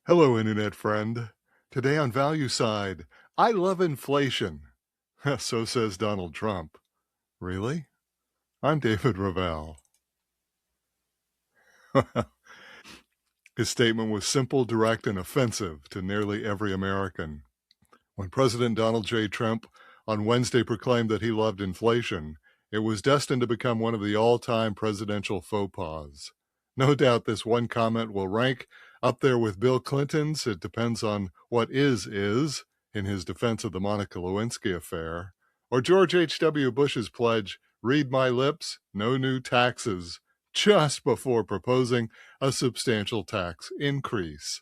Hello, Internet friend. Today on Value Side, I love inflation. So says Donald Trump. Really? I'm David Ravel. His statement was simple, direct, and offensive to nearly every American. When President Donald J. Trump on Wednesday proclaimed that he loved inflation, it was destined to become one of the all-time presidential faux pas. No doubt this one comment will rank up there with Bill Clinton's "it depends on what is," in his defense of the Monica Lewinsky affair, or George H.W. Bush's pledge, "read my lips, no new taxes," just before proposing a substantial tax increase.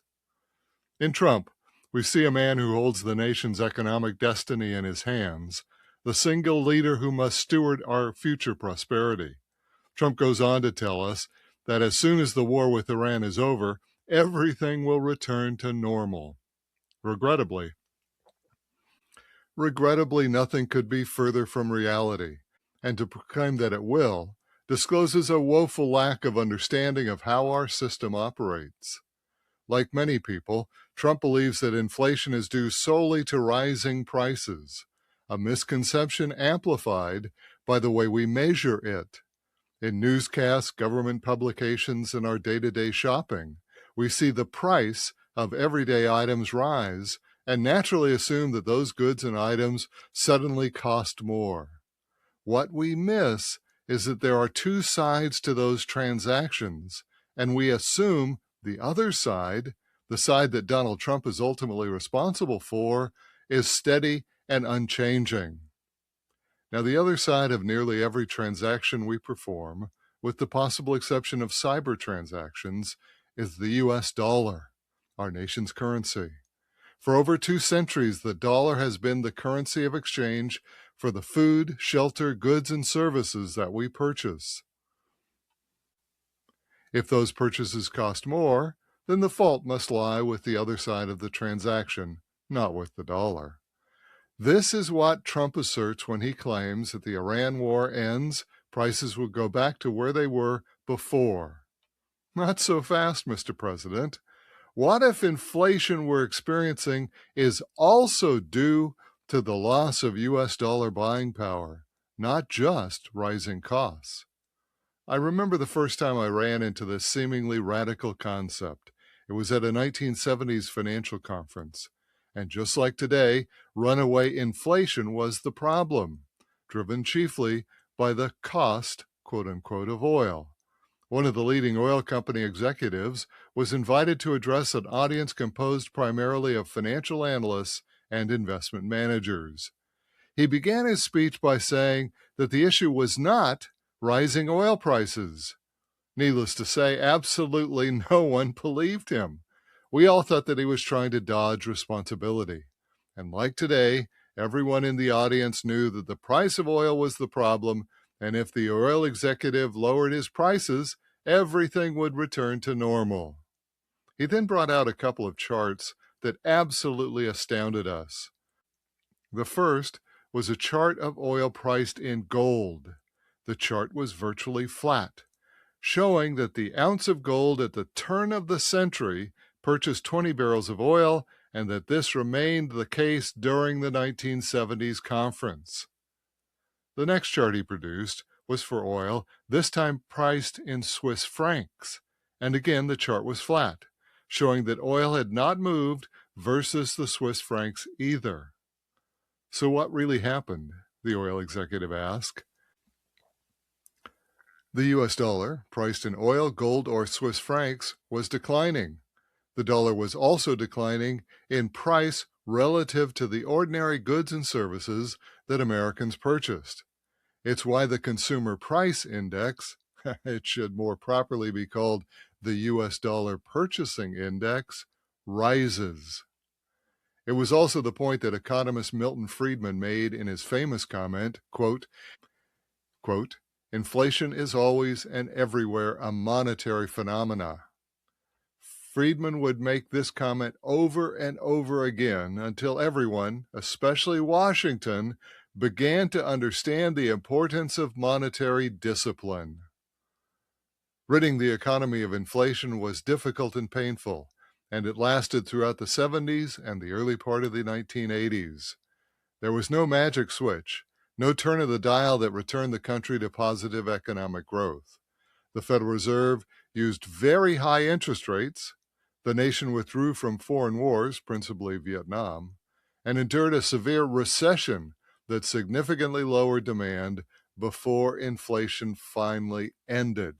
In Trump, we see a man who holds the nation's economic destiny in his hands, the single leader who must steward our future prosperity. Trump goes on to tell us that as soon as the war with Iran is over, everything will return to normal. Regrettably, nothing could be further from reality, and to proclaim that it will discloses a woeful lack of understanding of how our system operates. Like many people, Trump believes that inflation is due solely to rising prices, a misconception amplified by the way we measure it. In newscasts, government publications, and our day-to-day shopping, we see the price of everyday items rise and naturally assume that those goods and items suddenly cost more. What we miss is that there are two sides to those transactions, and we assume the other side, the side that Donald Trump is ultimately responsible for, is steady and unchanging. Now, the other side of nearly every transaction we perform, with the possible exception of cyber transactions, is the U.S. dollar, our nation's currency. For over 2 centuries, the dollar has been the currency of exchange for the food, shelter, goods, and services that we purchase. If those purchases cost more, then the fault must lie with the other side of the transaction, not with the dollar. This is what Trump asserts when he claims that the Iran war ends, prices will go back to where they were before. Not so fast, Mr. President. What if inflation we're experiencing is also due to the loss of U.S. dollar buying power, not just rising costs? I remember the first time I ran into this seemingly radical concept. It was at a 1970s financial conference. And just like today, runaway inflation was the problem, driven chiefly by the cost, quote unquote, of oil. One of the leading oil company executives was invited to address an audience composed primarily of financial analysts and investment managers. He began his speech by saying that the issue was not rising oil prices. Needless to say, absolutely no one believed him. We all thought that he was trying to dodge responsibility. And like today, everyone in the audience knew that the price of oil was the problem, and if the oil executive lowered his prices, everything would return to normal. He then brought out a couple of charts that absolutely astounded us. The first was a chart of oil priced in gold. The chart was virtually flat, showing that the ounce of gold at the turn of the century purchased 20 barrels of oil, and that this remained the case during the 1970s conference. The next chart he produced was for oil, this time priced in Swiss francs, and again the chart was flat, showing that oil had not moved versus the Swiss francs either. So what really happened? The oil executive asked. The U.S. dollar, priced in oil, gold, or Swiss francs, was declining. The dollar was also declining in price relative to the ordinary goods and services that Americans purchased. It's why the Consumer Price Index, it should more properly be called the U.S. Dollar Purchasing Index, rises. It was also the point that economist Milton Friedman made in his famous comment, quote, "Inflation is always and everywhere a monetary phenomena." Friedman would make this comment over and over again until everyone, especially Washington, began to understand the importance of monetary discipline. Ridding the economy of inflation was difficult and painful, and it lasted throughout the 70s and the early part of the 1980s. There was no magic switch, no turn of the dial that returned the country to positive economic growth. The Federal Reserve used very high interest rates, the nation withdrew from foreign wars, principally Vietnam, and endured a severe recession that significantly lowered demand before inflation finally ended.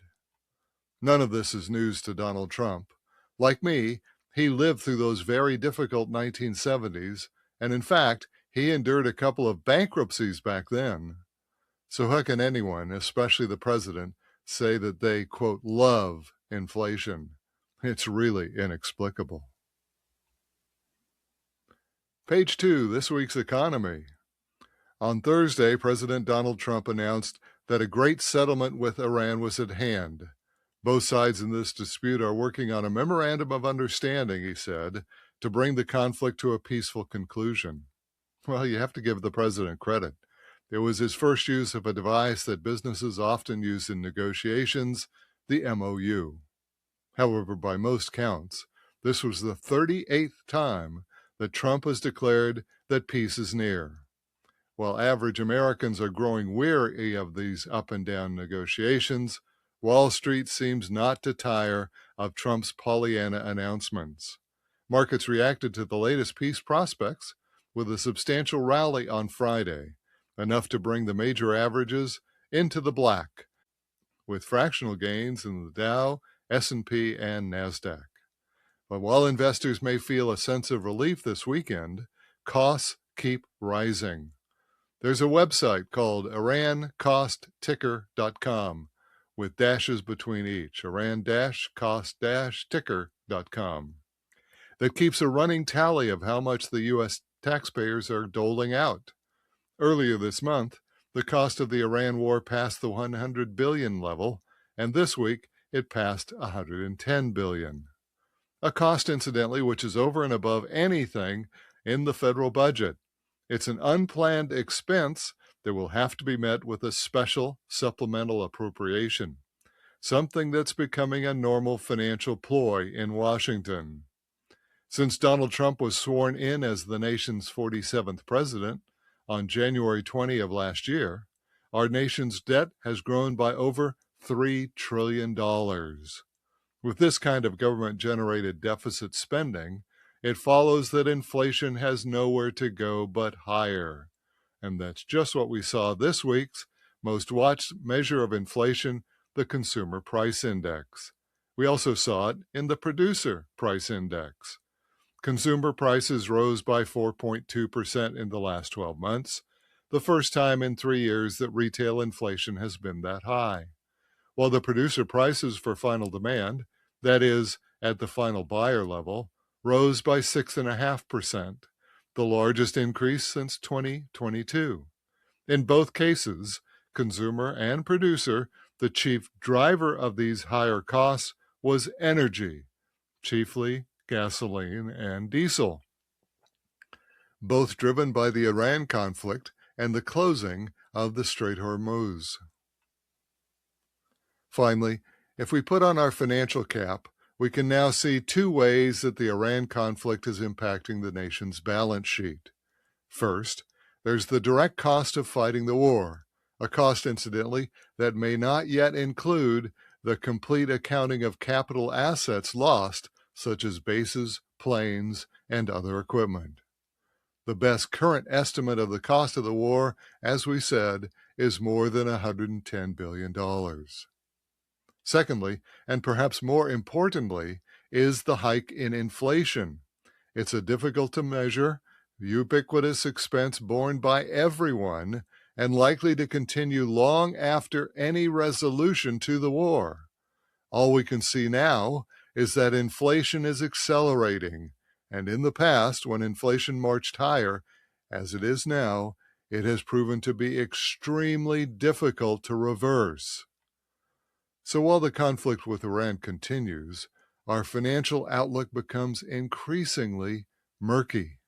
None of this is news to Donald Trump. Like me, he lived through those very difficult 1970s, and in fact, he endured a couple of bankruptcies back then. So how can anyone, especially the president, say that they, quote, love inflation? It's really inexplicable. Page 2, this week's economy. On Thursday, President Donald Trump announced that a great settlement with Iran was at hand. Both sides in this dispute are working on a memorandum of understanding, he said, to bring the conflict to a peaceful conclusion. Well, you have to give the president credit. It was his first use of a device that businesses often use in negotiations, the MOU. However, by most counts, this was the 38th time that Trump has declared that peace is near. While average Americans are growing weary of these up and down negotiations, Wall Street seems not to tire of Trump's Pollyanna announcements. Markets reacted to the latest peace prospects with a substantial rally on Friday, enough to bring the major averages into the black, with fractional gains in the Dow, S&P, and NASDAQ. But while investors may feel a sense of relief this weekend, costs keep rising. There's a website called IranCostTicker.com with dashes between each, Iran-cost-ticker.com, that keeps a running tally of how much the U.S. taxpayers are doling out. Earlier this month, the cost of the Iran war passed the $100 billion level, and this week it passed $110 billion. A cost, incidentally, which is over and above anything in the federal budget. It's an unplanned expense that will have to be met with a special supplemental appropriation, something that's becoming a normal financial ploy in Washington. Since Donald Trump was sworn in as the nation's 47th president on January 20 of last year, our nation's debt has grown by over $3 trillion. With this kind of government-generated deficit spending, it follows that inflation has nowhere to go but higher. And that's just what we saw this week's most watched measure of inflation, the Consumer Price Index. We also saw it in the Producer Price Index. Consumer prices rose by 4.2% in the last 12 months, the first time in 3 years that retail inflation has been that high. While the producer prices for final demand, that is, at the final buyer level, rose by 6.5%, the largest increase since 2022. In both cases, consumer and producer, the chief driver of these higher costs was energy, chiefly gasoline and diesel, both driven by the Iran conflict and the closing of the Strait of Hormuz. Finally, if we put on our financial cap, we can now see two ways that the Iran conflict is impacting the nation's balance sheet. First, there's the direct cost of fighting the war, a cost, incidentally, that may not yet include the complete accounting of capital assets lost, such as bases, planes, and other equipment. The best current estimate of the cost of the war, as we said, is more than $110 billion. Secondly, and perhaps more importantly, is the hike in inflation. It's a difficult to measure, ubiquitous expense borne by everyone, and likely to continue long after any resolution to the war. All we can see now is that inflation is accelerating, and in the past, when inflation marched higher, as it is now, it has proven to be extremely difficult to reverse. So while the conflict with Iran continues, our financial outlook becomes increasingly murky.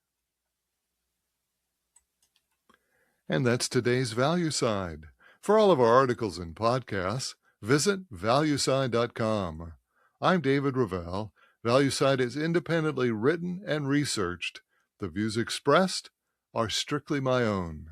And that's today's Value Side. For all of our articles and podcasts, visit valueside.com. I'm David Ravel, ValueSide is independently written and researched. The views expressed are strictly my own.